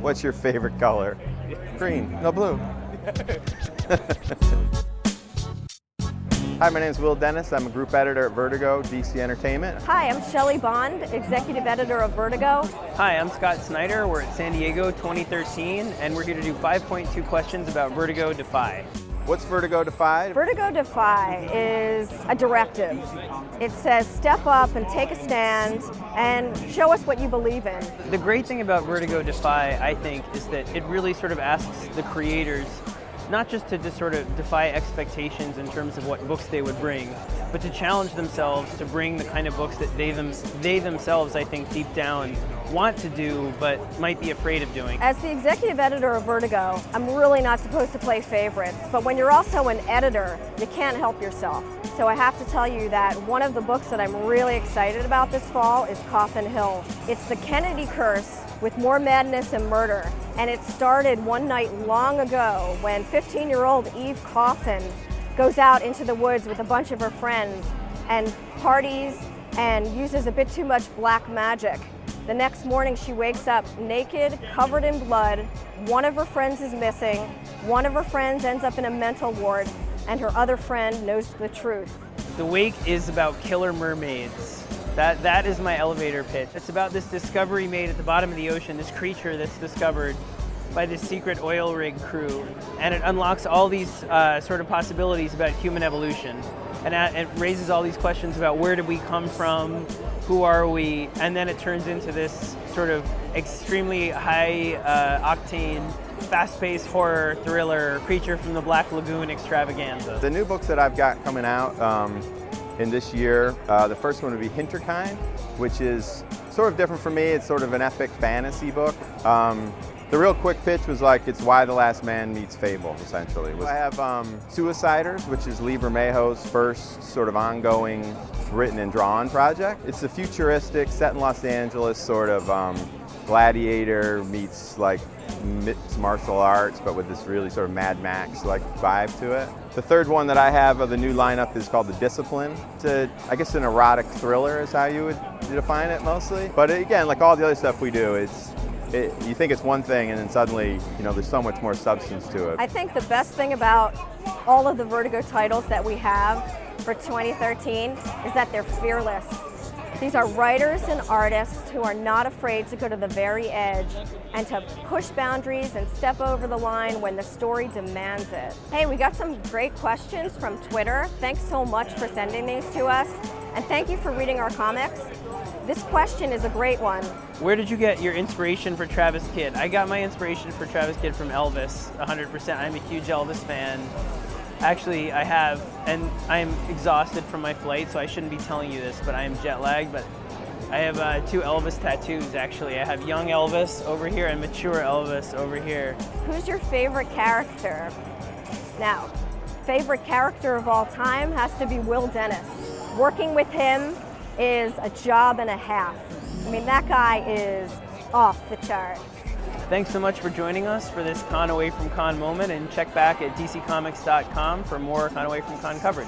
What's your favorite color? Green. No, blue. Hi, my name is Will Dennis. I'm a group editor at Vertigo, DC Entertainment. Hi, I'm Shelly Bond, executive editor of Vertigo. Hi, I'm Scott Snyder. We're at San Diego 2013, and we're here to do 5.2 questions about Vertigo Defy. What's Vertigo Defy? Vertigo Defy is a directive. It says step up and take a stand and show us what you believe in. The great thing about Vertigo Defy, I think, is that it really sort of asks the creators not just to just sort of defy expectations in terms of what books they would bring, but to challenge themselves to bring the kind of books that they themselves, I think, deep down want to do, but might be afraid of doing. As the executive editor of Vertigo, I'm really not supposed to play favorites, but when you're also an editor, you can't help yourself. So I have to tell you that one of the books that I'm really excited about this fall is Coffin Hill. It's the Kennedy curse with more madness and murder. And it started one night long ago when 15-year-old Eve Coffin goes out into the woods with a bunch of her friends and parties and uses a bit too much black magic. The next morning she wakes up naked, covered in blood. One of her friends is missing. One of her friends ends up in a mental ward, and her other friend knows the truth. The Wake is about killer mermaids. That is my elevator pitch. It's about this discovery made at the bottom of the ocean, this creature that's discovered by this secret oil rig crew. And it unlocks all these sort of possibilities about human evolution. And it raises all these questions about where did we come from, who are we, and then it turns into this sort of extremely high octane, fast-paced horror thriller, Creature from the Black Lagoon extravaganza. The new books that I've got coming out in this year, the first one would be Hinterkind, which is sort of different for me. It's sort of an epic fantasy book. The real quick pitch was like, it's Why the Last Man meets Fable, essentially. I have Suiciders, which is Lee Bermejo's first sort of ongoing written and drawn project. It's a futuristic, set in Los Angeles, sort of Gladiator meets like mixed martial arts, but with this really sort of Mad Max-like vibe to it. The third one that I have of the new lineup is called The Discipline. It's I guess an erotic thriller is how you would define it mostly. But again, like all the other stuff we do, you think it's one thing and then suddenly, there's so much more substance to it. I think the best thing about all of the Vertigo titles that we have for 2013 is that they're fearless. These are writers and artists who are not afraid to go to the very edge and to push boundaries and step over the line when the story demands it. Hey, we got some great questions from Twitter. Thanks so much for sending these to us. And thank you for reading our comics. This question is a great one. Where did you get your inspiration for Travis Kidd? I got my inspiration for Travis Kidd from Elvis, 100%. I'm a huge Elvis fan. Actually, I have, and I'm exhausted from my flight, so I shouldn't be telling you this, but I am jet lagged. But I have 2 Elvis tattoos, actually. I have young Elvis over here and mature Elvis over here. Who's your favorite character? Now, favorite character of all time has to be Will Dennis. Working with him is a job and a half. I mean, that guy is off the charts. Thanks so much for joining us for this Con Away from Con moment, and check back at dccomics.com for more Con Away from Con coverage.